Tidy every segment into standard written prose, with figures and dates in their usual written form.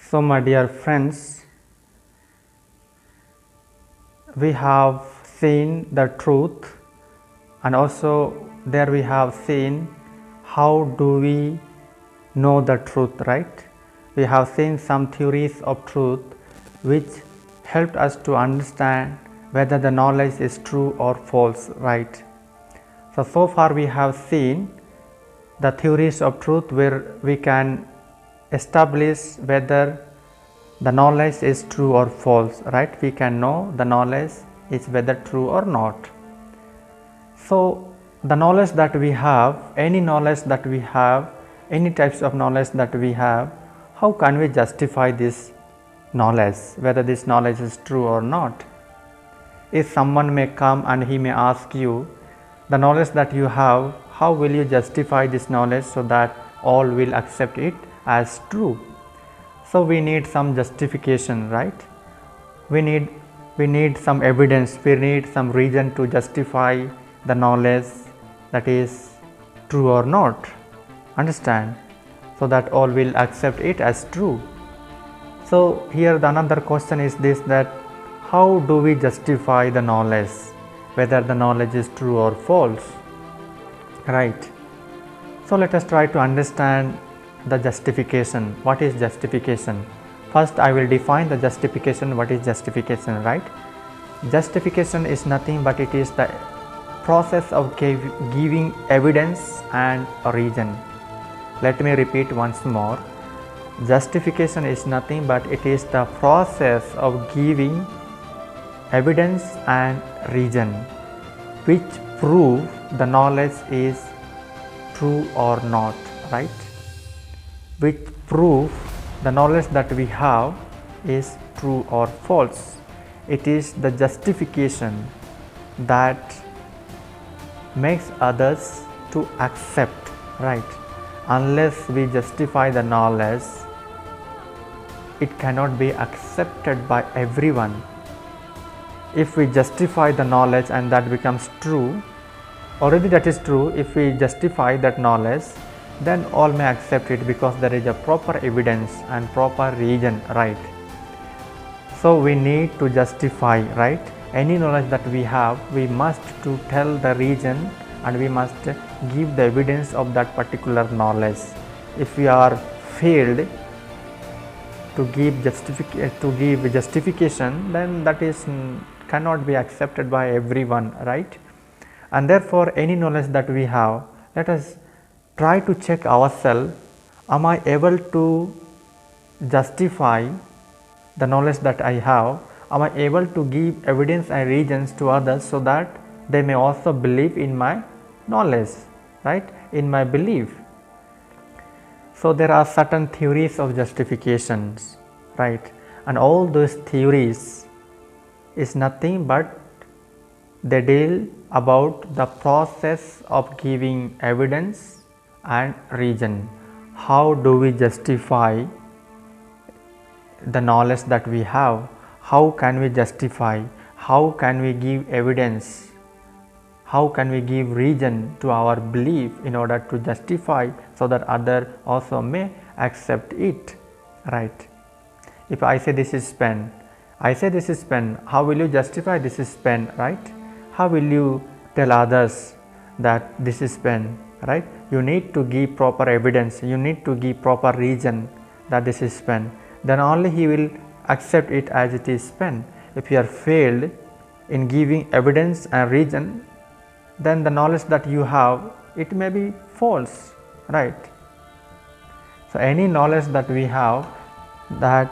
So, my dear friends, we have seen the truth, and also there we have seen how do we know the truth, right? We have seen some theories of truth which helped us to understand whether the knowledge is true or false, right? So far we have seen the theories of truth where we can establish whether the knowledge is true or false, right? We can know the knowledge is whether true or not. So the knowledge that we have, any knowledge that we have, any types of knowledge that we have, how can we justify this knowledge, whether this knowledge is true or not? If someone may come and he may ask you, the knowledge that you have, how will you justify this knowledge so that all will accept it as true? So we need some justification, right? We need some evidence, we need some reason to justify the knowledge that is true or not. Understand? So that all will accept it as true. So here the another question is this, that how do we justify the knowledge, whether the knowledge is true or false, right? So let us try to understand the justification. What is justification? First I will define the justification. What is justification, right? Justification is nothing but it is the process of giving evidence and a reason. Let me repeat once more. Justification is nothing but it is the process of giving evidence and reason which prove the knowledge is true or not, right? Which prove the knowledge that we have is true or false. It is the justification that makes others to accept, right? Unless we justify the knowledge, it cannot be accepted by everyone. If we justify the knowledge and that becomes true, already that is true, if we justify that knowledge, then all may accept it because there is a proper evidence and proper reason, right? So we need to justify, right? Any knowledge that we have, we must to tell the reason and we must give the evidence of that particular knowledge. If we are failed to give justification, then that is cannot be accepted by everyone, right? And therefore any knowledge that we have, let us try to check ourselves, am I able to justify the knowledge that I have? Am I able to give evidence and reasons to others so that they may also believe in my knowledge, right? In my belief. So there are certain theories of justifications, right? And all those theories is nothing but they deal about the process of giving evidence and reason. How do we justify the knowledge that we have? How can we justify? How can we give evidence? How can we give reason to our belief in order to justify so that others also may accept it, right? If I say this is pen, I say this is pen, how will you justify this is pen, right? How will you tell others that this is pen, right? You need to give proper evidence, you need to give proper reason that this is pen, then only he will accept it as it is pen. If you are failed in giving evidence and reason, then the knowledge that you have, it may be false, right? So any knowledge that we have, that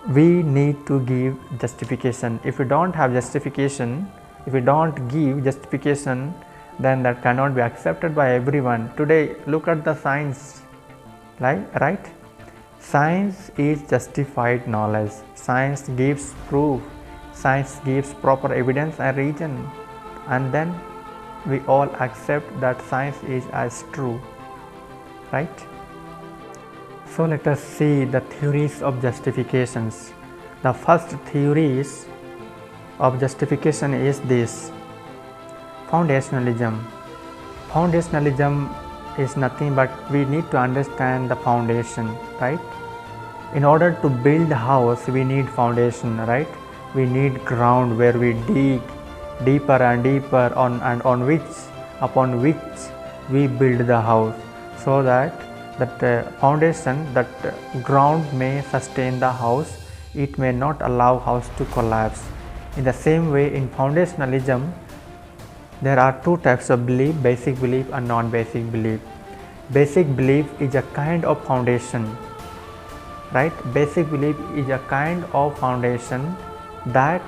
we need to give justification. If we don't have justification, if we don't give justification, then that cannot be accepted by everyone. Today look at the science, right? Science is justified knowledge. Science gives proof, science gives proper evidence and reason, and then we all accept that science is as true, right? So let us see the theories of justifications. The first theories of justification is this: foundationalism. Foundationalism is nothing but we need to understand the foundation, right? In order to build a house, we need foundation, right? We need ground where we dig deeper and deeper upon which we build the house, so that foundation, that ground may sustain the house. It may not allow house to collapse. In the same way, in foundationalism, there are two types of belief: basic belief and non-basic belief. Basic belief is a kind of foundation, right? Basic belief is a kind of foundation that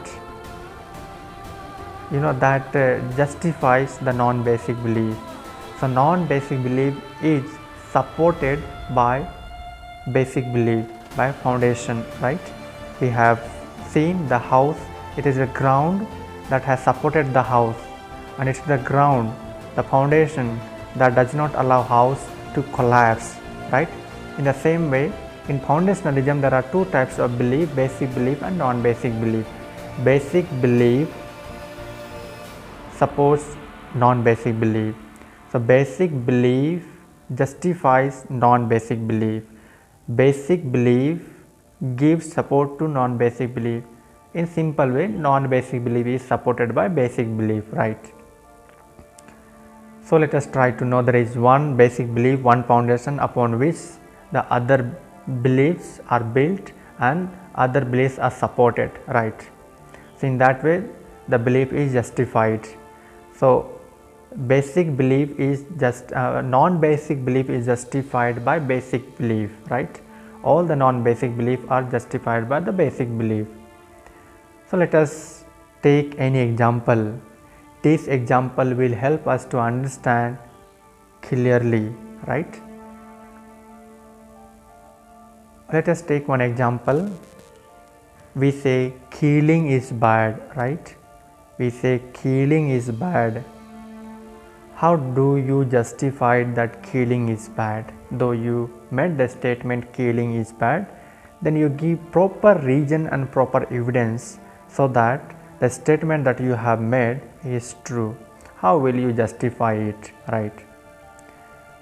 justifies the non-basic belief. So non-basic belief is supported by basic belief, by foundation, right? We have seen the house, it is a ground that has supported the house, and it's the ground, the foundation, that does not allow house to collapse, right? In the same way, in foundationalism, there are two types of belief: basic belief and non-basic belief. Basic belief supports non-basic belief. So basic belief justifies non-basic belief. Basic belief gives support to non-basic belief. In simple way, non-basic belief is supported by basic belief, right? So let us try to know there is one basic belief, one foundation upon which the other beliefs are built and other beliefs are supported, right? So in that way, the belief is justified. So basic belief is non-basic belief is justified by basic belief, right? All the non-basic belief are justified by the basic belief. So let us take any example. This example will help us to understand clearly, right? Let us take one example. We say killing is bad, right? We say killing is bad. How do you justify that killing is bad? Though you made the statement killing is bad, then you give proper reason and proper evidence so that the statement that you have made is true. How will you justify it, right?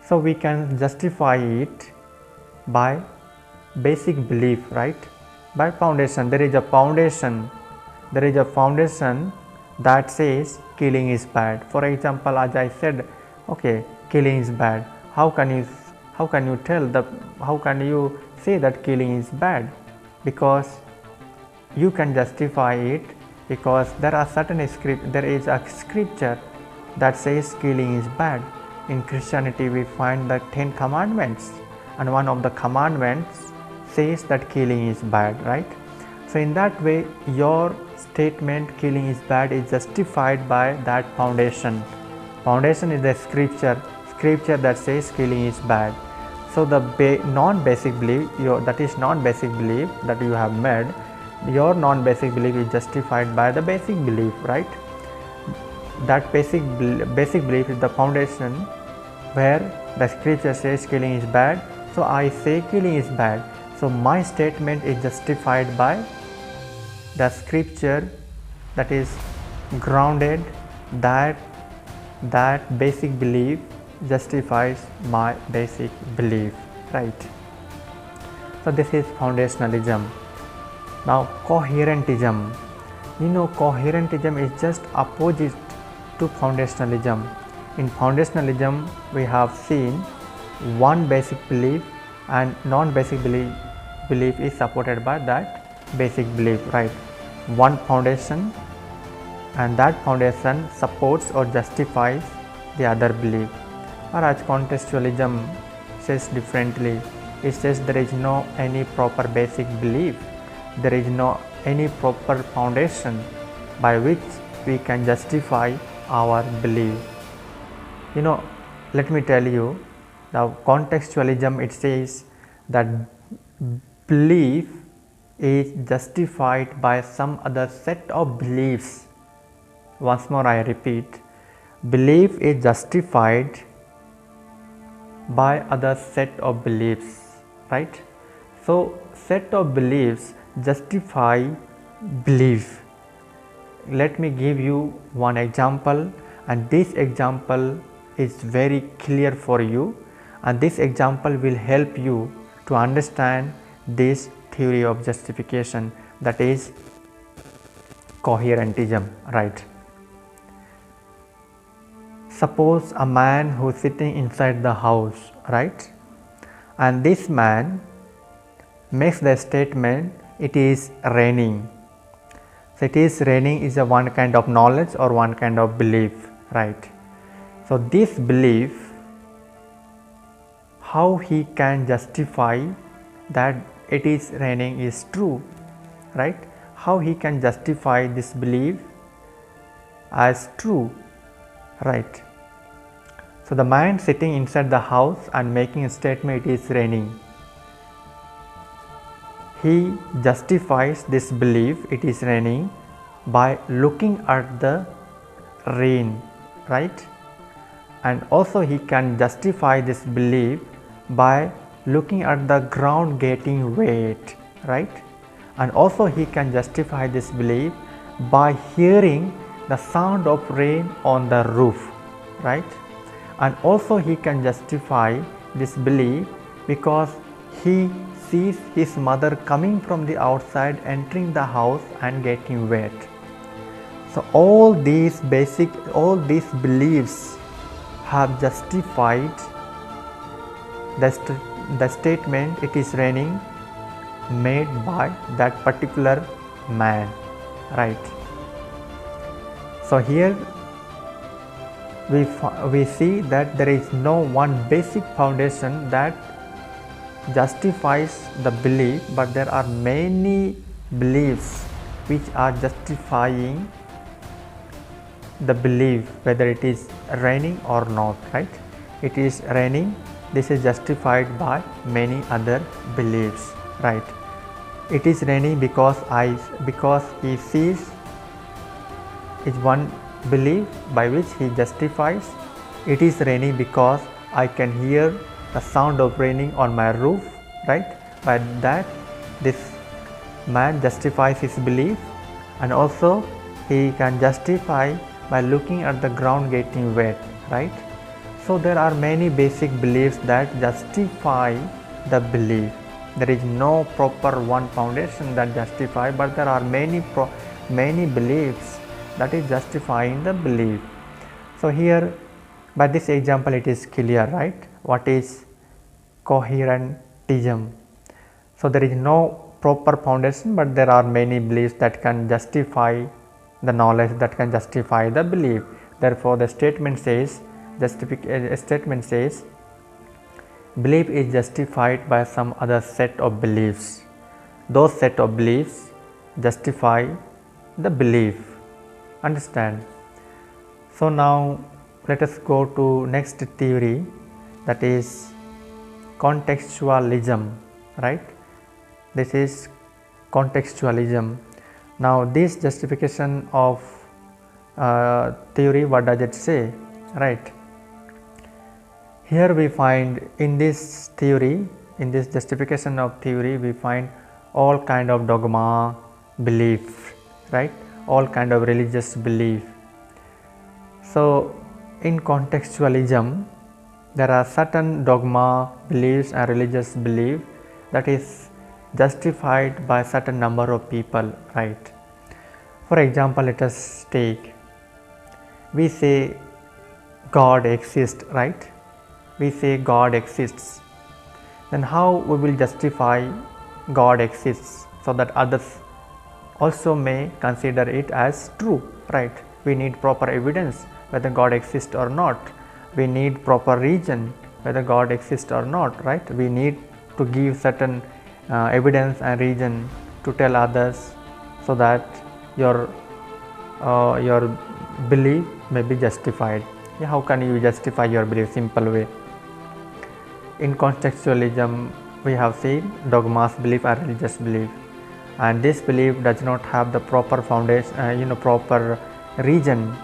So we can justify it by basic belief, right? By foundation. There is a foundation that says killing is bad. For example, as I said, okay, killing is bad. How can you say that killing is bad? Because you can justify it, because there is a scripture that says killing is bad. In Christianity, we find the 10 commandments, and one of the commandments says that killing is bad, right? So in that way, your statement killing is bad is justified by that foundation. Foundation is the scripture that says killing is bad. So the non-basic belief, non-basic belief that you have made, your non-basic belief is justified by the basic belief, right? That basic belief is the foundation where the scripture says killing is bad. So I say killing is bad. So my statement is justified by the scripture that is grounded, that basic belief justifies my basic belief, right? So this is foundationalism. Now coherentism. Coherentism is just opposite to foundationalism. In foundationalism, we have seen one basic belief and non-basic belief is supported by that basic belief, right? One foundation, and that foundation supports or justifies the other belief. Whereas contextualism says differently. It says there is no any proper basic belief, there is no any proper foundation by which we can justify our belief. Let me tell you, the contextualism, it says that belief is justified by some other set of beliefs. Once more I repeat, belief is justified by other set of beliefs, right? So set of beliefs justify belief. Let me give you one example, and this example is very clear for you, and this example will help you to understand this theory of justification, that is coherentism, right? Suppose a man who is sitting inside the house, right, and this man makes the statement, it is raining. So it is raining is a one kind of knowledge or one kind of belief, right? So this belief, how he can justify that it is raining is true, right? How he can justify this belief as true, right? So the man sitting inside the house and making a statement, it is raining. He justifies this belief, it is raining, by looking at the rain, right? And also he can justify this belief by looking at the ground getting wet, right? And also he can justify this belief by hearing the sound of rain on the roof, right? And also he can justify this belief because he sees his mother coming from the outside, entering the house and getting wet. So all these beliefs have justified the statement, it is raining, made by that particular man, right? So here we see that there is no one basic foundation that justifies the belief, but there are many beliefs which are justifying the belief, whether it is raining or not, right? It is raining, this is justified by many other beliefs, right? It is raining because he sees is one belief by which he justifies. It is raining because I can hear the sound of raining on my roof, right? By that this man justifies his belief, and also he can justify by looking at the ground getting wet, right? So there are many basic beliefs that justify the belief. There is no proper one foundation that justify, but there are many beliefs that is justifying the belief. So here by this example it is clear, right? What is coherentism? So there is no proper foundation, but there are many beliefs that can justify the knowledge, that can justify the belief. Therefore the statement says belief is justified by some other set of beliefs. Those set of beliefs justify the belief. Understand? So now let us go to next theory, that is contextualism, right? This is contextualism. Now this justification of theory, what does it say, right? Here we find in this theory, in this justification of theory, we find all kind of dogma belief, right? All kind of religious belief. So in contextualism there are certain dogma beliefs and religious belief that is justified by certain number of people, right? For example, let us take, we say God exists, right? We say God exists. Then how we will justify God exists so that others also may consider it as true, right? We need proper evidence whether God exists or not. We need proper reason whether God exists or not, right? We need to give certain evidence and reason to tell others so that your belief may be justified. Yeah, how can you justify your belief? Simple way. In contextualism we have seen dogmas belief and religious belief, and this belief does not have the proper foundation, proper reason,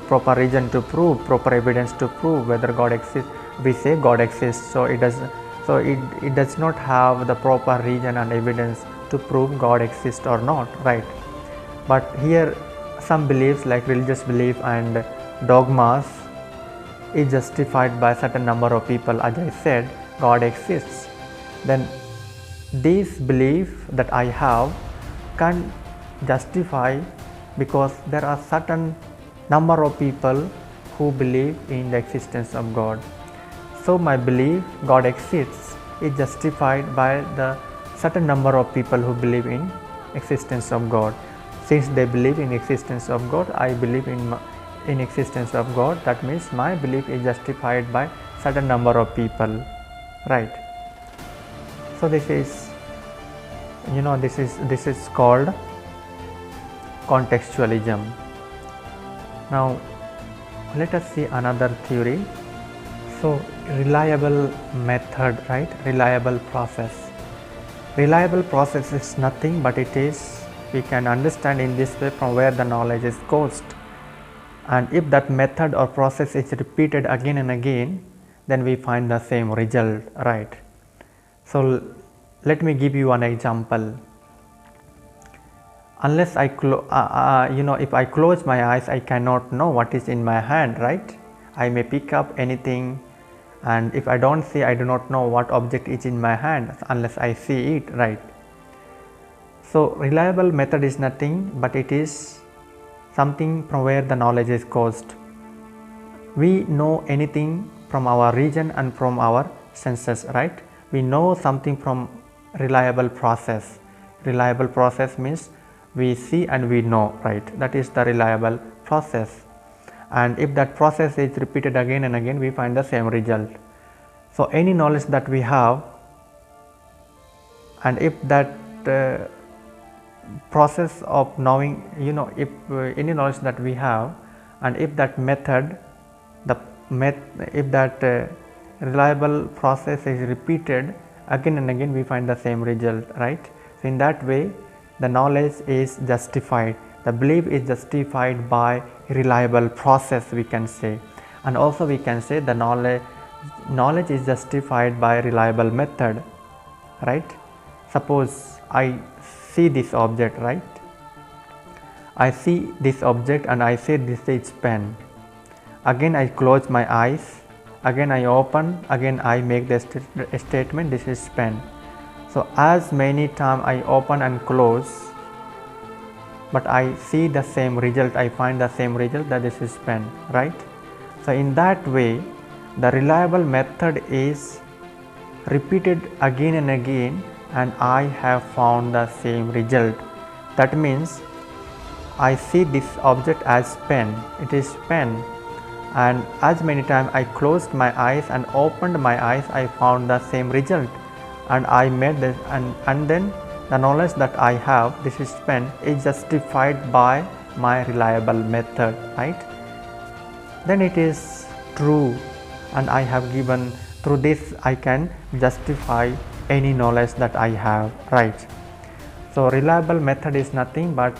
proper reason to prove, proper evidence to prove whether God exists. We say God exists, so it does not have the proper reason and evidence to prove God exists or not, right? But here some beliefs like religious belief and dogmas is justified by certain number of people. As I said, God exists. Then this belief that I have can justify, because there are certain number of people who believe in the existence of God. So my belief God exists is justified by the certain number of people who believe in existence of God. Since they believe in existence of God, I believe in existence of God. That means my belief is justified by certain number of people, right? So this is, this is called contextualism. Now let us see another theory. So reliable method, right? Reliable process. Reliable process is nothing but it is, we can understand in this way, from where the knowledge is caused. And if that method or process is repeated again and again, then we find the same result, right? So let me give you an example. Unless I if I close my eyes, I cannot know what is in my hand, right? I may pick up anything, and if I don't see, I do not know what object is in my hand unless I see it, right? So reliable method is nothing but it is something from where the knowledge is caused. We know anything from our region and from our senses, right? We know something from reliable process. Reliable process means we see and we know, right? That is the reliable process. And if that process is repeated again and again, we find the same result. So any knowledge that we have, and if that process of knowing, if any knowledge that we have, and if that method, if that reliable process is repeated again and again, we find the same result, right? So in that way, the knowledge is justified, the belief is justified by reliable process, we can say. And also we can say the knowledge is justified by reliable method, right? Suppose I see this object, right? I see this object and I say this is pen. Again I close my eyes, again I open, again I make the statement, this is pen. So as many times I open and close, but I see the same result, I find the same result, that this is pen, right? So in that way, the reliable method is repeated again and again, and I have found the same result. That means I see this object as pen, it is pen, and as many times I closed my eyes and opened my eyes, I found the same result, and I made this, and then the knowledge that I have, this is pen, is justified by my reliable method, right? Then it is true, and I have given, through this I can justify any knowledge that I have, right? So reliable method is nothing but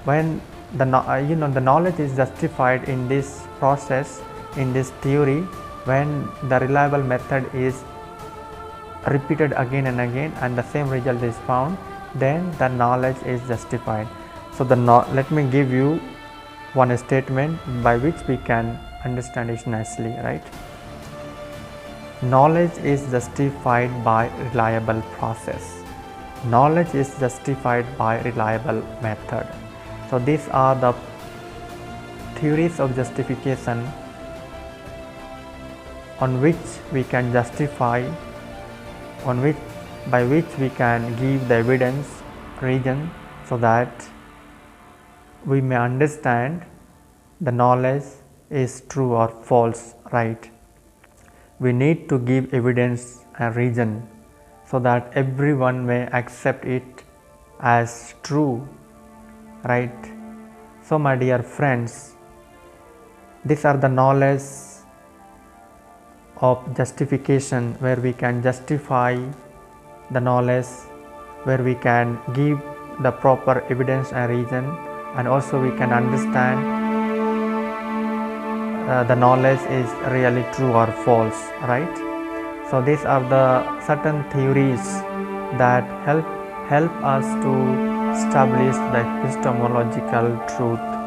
when the knowledge is justified in this process, in this theory, when the reliable method is repeated again and again and the same result is found, then the knowledge is justified. So let me give you one statement by which we can understand it nicely, right? Knowledge is justified by reliable process. Knowledge is justified by reliable method. So these are the theories of justification on which we can justify, by which we can give the evidence, reason, so that we may understand the knowledge is true or false, right? We need to give evidence and reason so that everyone may accept it as true, right? So my dear friends, these are the knowledge of justification, where we can justify the knowledge, where we can give the proper evidence and reason, and also we can understand the knowledge is really true or false, right? So these are the certain theories that help us to establish the epistemological truth.